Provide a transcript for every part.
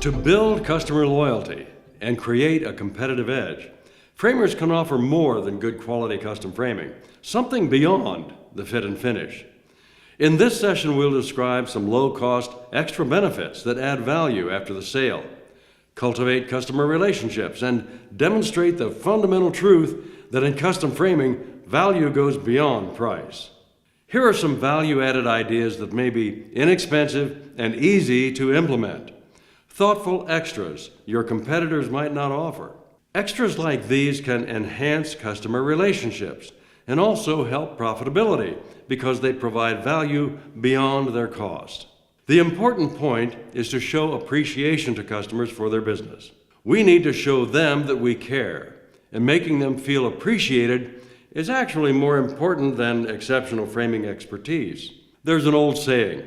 To build customer loyalty and create a competitive edge, framers can offer more than good quality custom framing, something beyond the fit and finish. In this session, we'll describe some low-cost extra benefits that add value after the sale, cultivate customer relationships, and demonstrate the fundamental truth that in custom framing, value goes beyond price. Here are some value-added ideas that may be inexpensive and easy to implement. Thoughtful extras your competitors might not offer. Extras like these can enhance customer relationships and also help profitability because they provide value beyond their cost. The important point is to show appreciation to customers for their business. We need to show them that we care, and making them feel appreciated is actually more important than exceptional framing expertise. There's an old saying,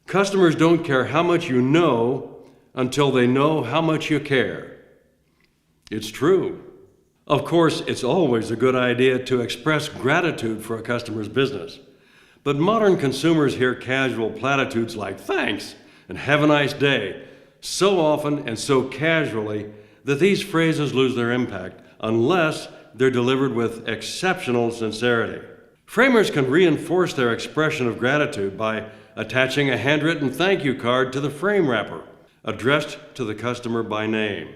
customers don't care how much you know until they know how much you care. It's true. Of course, it's always a good idea to express gratitude for a customer's business. But modern consumers hear casual platitudes like thanks and have a nice day so often and so casually that these phrases lose their impact unless they're delivered with exceptional sincerity. Framers can reinforce their expression of gratitude by attaching a handwritten thank you card to the frame wrapper, addressed to the customer by name.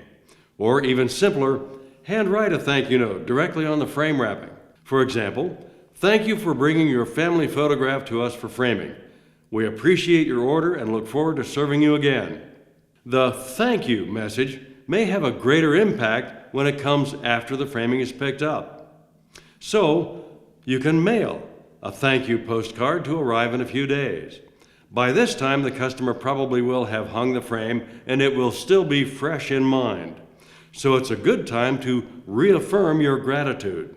Or even simpler, handwrite a thank you note directly on the frame wrapping. For example, thank you for bringing your family photograph to us for framing. We appreciate your order and look forward to serving you again. The thank you message may have a greater impact when it comes after the framing is picked up. So, you can mail a thank you postcard to arrive in a few days. By this time, the customer probably will have hung the frame and it will still be fresh in mind. So it's a good time to reaffirm your gratitude.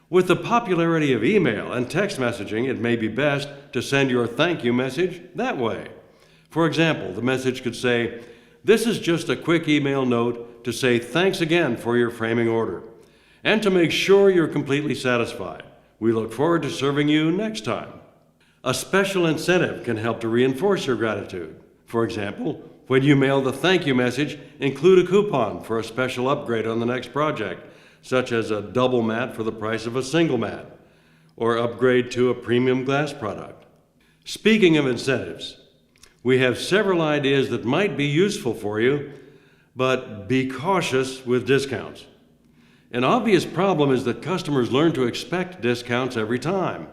With the popularity of email and text messaging, it may be best to send your thank you message that way. For example, the message could say, "This is just a quick email note to say thanks again for your framing order, and to make sure you're completely satisfied. We look forward to serving you next time." A special incentive can help to reinforce your gratitude. For example, when you mail the thank you message, include a coupon for a special upgrade on the next project, such as a double mat for the price of a single mat, or upgrade to a premium glass product. Speaking of incentives, we have several ideas that might be useful for you, but be cautious with discounts. An obvious problem is that customers learn to expect discounts every time.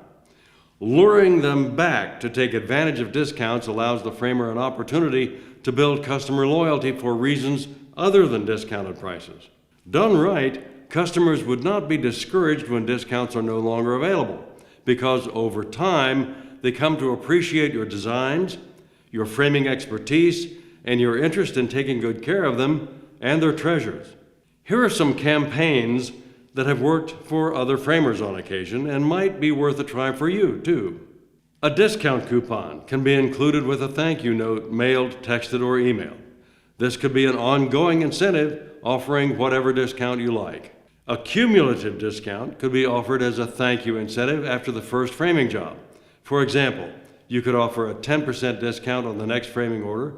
Luring them back to take advantage of discounts allows the framer an opportunity to build customer loyalty for reasons other than discounted prices. Done right, customers would not be discouraged when discounts are no longer available, because over time, they come to appreciate your designs, your framing expertise, and your interest in taking good care of them and their treasures. Here are some campaigns that have worked for other framers on occasion and might be worth a try for you, too. A discount coupon can be included with a thank you note mailed, texted, or emailed. This could be an ongoing incentive offering whatever discount you like. A cumulative discount could be offered as a thank you incentive after the first framing job. For example, you could offer a 10% discount on the next framing order,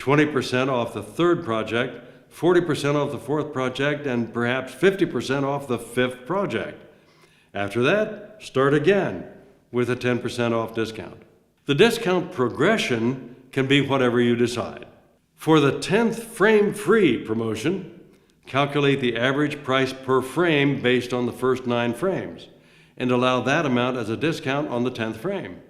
20% off the third project, 40% off the fourth project, and perhaps 50% off the fifth project. After that, start again with a 10% off discount. The discount progression can be whatever you decide. For the 10th frame free promotion, calculate the average price per frame based on the first 9 frames, and allow that amount as a discount on the 10th frame.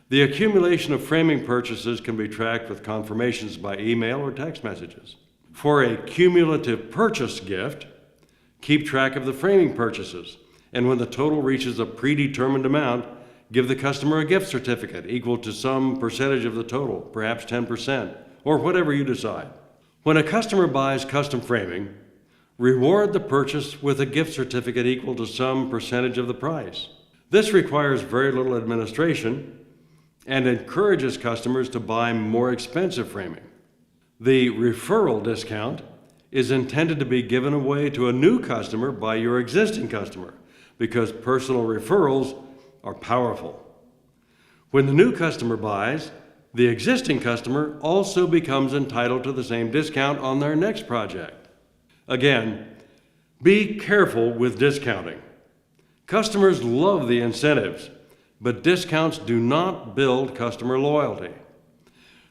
The accumulation of framing purchases can be tracked with confirmations by email or text messages. For a cumulative purchase gift, keep track of the framing purchases, and when the total reaches a predetermined amount, give the customer a gift certificate equal to some percentage of the total, perhaps 10%, or whatever you decide. When a customer buys custom framing, reward the purchase with a gift certificate equal to some percentage of the price. This requires very little administration and encourages customers to buy more expensive framing. The referral discount is intended to be given away to a new customer by your existing customer because personal referrals are powerful. When the new customer buys, The existing customer also becomes entitled to the same discount on their next project. Again, be careful with discounting. Customers love the incentives, but discounts do not build customer loyalty.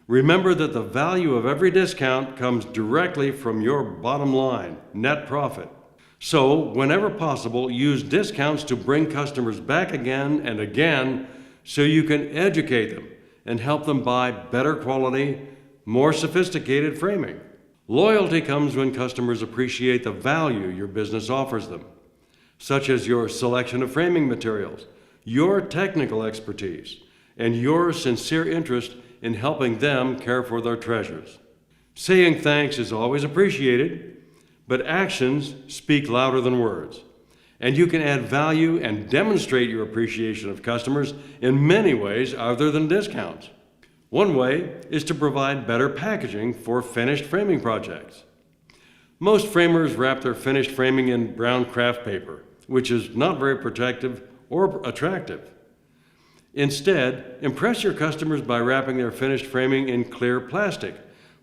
Remember that the value of every discount comes directly from your bottom line, net profit. So, whenever possible, use discounts to bring customers back again and again so you can educate them and help them buy better quality, more sophisticated framing. Loyalty comes when customers appreciate the value your business offers them, such as your selection of framing materials, your technical expertise, and your sincere interest in helping them care for their treasures. Saying thanks is always appreciated, but actions speak louder than words. And you can add value and demonstrate your appreciation of customers in many ways other than discounts. One way is to provide better packaging for finished framing projects. Most framers wrap their finished framing in brown craft paper, which is not very protective or attractive. Instead, impress your customers by wrapping their finished framing in clear plastic,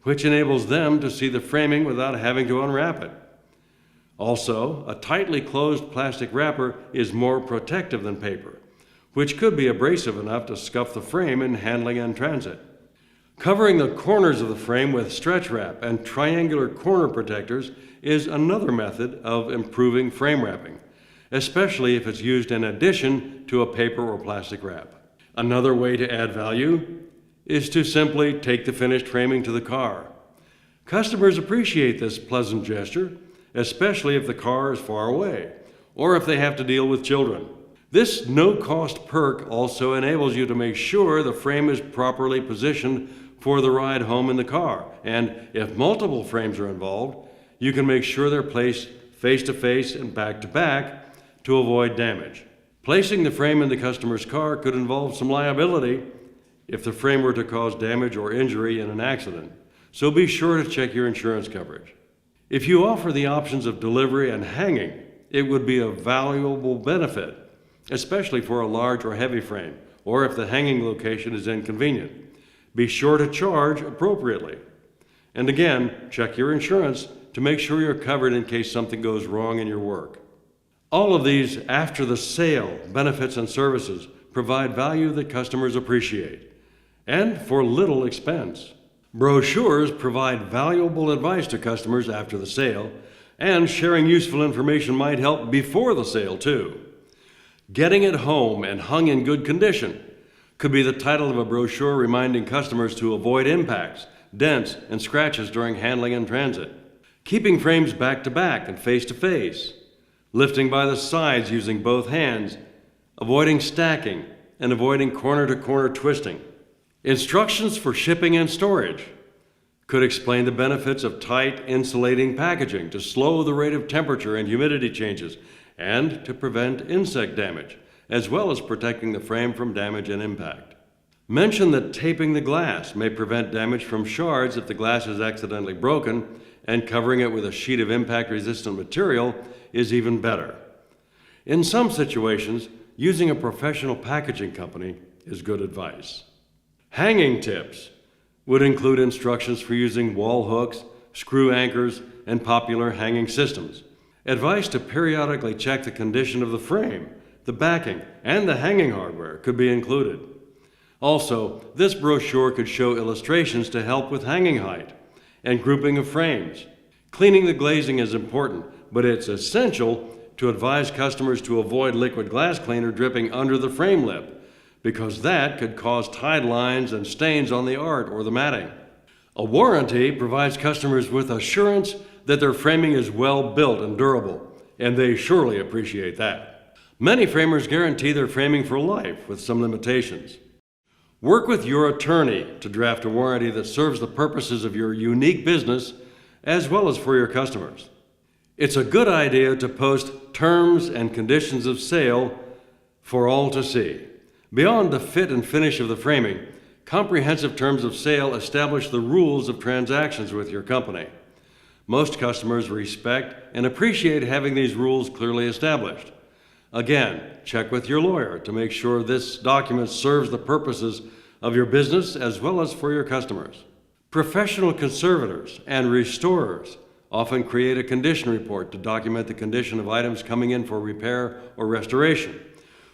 which enables them to see the framing without having to unwrap it. Also, a tightly closed plastic wrapper is more protective than paper, which could be abrasive enough to scuff the frame in handling in transit. Covering the corners of the frame with stretch wrap and triangular corner protectors is another method of improving frame wrapping, especially if it's used in addition to a paper or plastic wrap. Another way to add value is to simply take the finished framing to the car. Customers appreciate this pleasant gesture, especially if the car is far away or if they have to deal with children. This no-cost perk also enables you to make sure the frame is properly positioned for the ride home in the car, and if multiple frames are involved, you can make sure they're placed face-to-face and back-to-back to avoid damage. Placing the frame in the customer's car could involve some liability if the frame were to cause damage or injury in an accident, so be sure to check your insurance coverage. If you offer the options of delivery and hanging, it would be a valuable benefit, especially for a large or heavy frame, or if the hanging location is inconvenient. Be sure to charge appropriately. And again, check your insurance to make sure you're covered in case something goes wrong in your work. All of these after-the-sale benefits and services provide value that customers appreciate, and for little expense. Brochures provide valuable advice to customers after the sale, and sharing useful information might help before the sale too. Getting it home and hung in good condition could be the title of a brochure reminding customers to avoid impacts, dents, and scratches during handling in transit. Keeping frames back-to-back and face-to-face. Lifting by the sides using both hands, avoiding stacking, and avoiding corner-to-corner twisting. Instructions for shipping and storage could explain the benefits of tight, insulating packaging to slow the rate of temperature and humidity changes and to prevent insect damage, as well as protecting the frame from damage and impact. Mention that taping the glass may prevent damage from shards if the glass is accidentally broken, and covering it with a sheet of impact-resistant material is even better. In some situations, using a professional packaging company is good advice. Hanging tips would include instructions for using wall hooks, screw anchors, and popular hanging systems. Advice to periodically check the condition of the frame, the backing, and the hanging hardware could be included. Also, this brochure could show illustrations to help with hanging height and grouping of frames. Cleaning the glazing is important, but it's essential to advise customers to avoid liquid glass cleaner dripping under the frame lip, because that could cause tide lines and stains on the art or the matting. A warranty provides customers with assurance that their framing is well built and durable, and they surely appreciate that. Many framers guarantee their framing for life with some limitations. Work with your attorney to draft a warranty that serves the purposes of your unique business as well as for your customers. It's a good idea to post terms and conditions of sale for all to see. Beyond the fit and finish of the framing, comprehensive terms of sale establish the rules of transactions with your company. Most customers respect and appreciate having these rules clearly established. Again, check with your lawyer to make sure this document serves the purposes of your business as well as for your customers. Professional conservators and restorers often create a condition report to document the condition of items coming in for repair or restoration.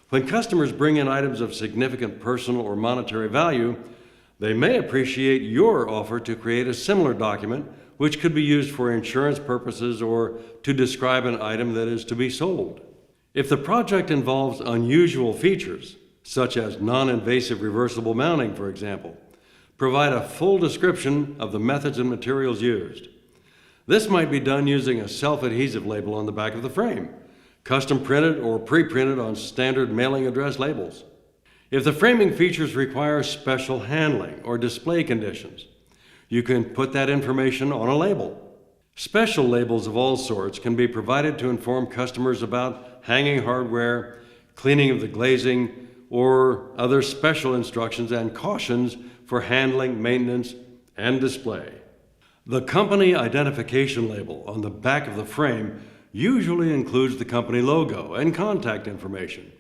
When customers bring in items of significant personal or monetary value, they may appreciate your offer to create a similar document which could be used for insurance purposes or to describe an item that is to be sold. If the project involves unusual features, such as non-invasive reversible mounting, for example, provide a full description of the methods and materials used. This might be done using a self-adhesive label on the back of the frame, custom printed or pre-printed on standard mailing address labels. If the framing features require special handling or display conditions, you can put that information on a label. Special labels of all sorts can be provided to inform customers about hanging hardware, cleaning of the glazing, or other special instructions and cautions for handling, maintenance, and display. The company identification label on the back of the frame usually includes the company logo and contact information.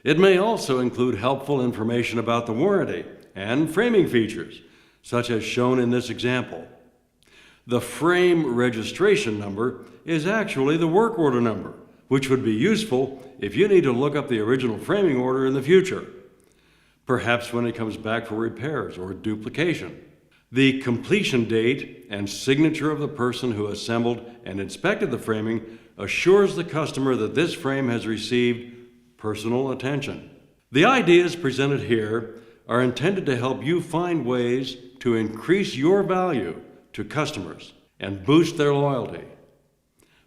It may also include helpful information about the warranty and framing features, such as shown in this example. The frame registration number is actually the work order number, which would be useful if you need to look up the original framing order in the future, perhaps when it comes back for repairs or duplication. The completion date and signature of the person who assembled and inspected the framing assures the customer that this frame has received personal attention. The ideas presented here are intended to help you find ways to increase your value to customers and boost their loyalty.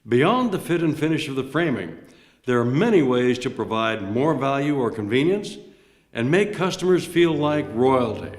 Beyond the fit and finish of the framing, there are many ways to provide more value or convenience and make customers feel like royalty.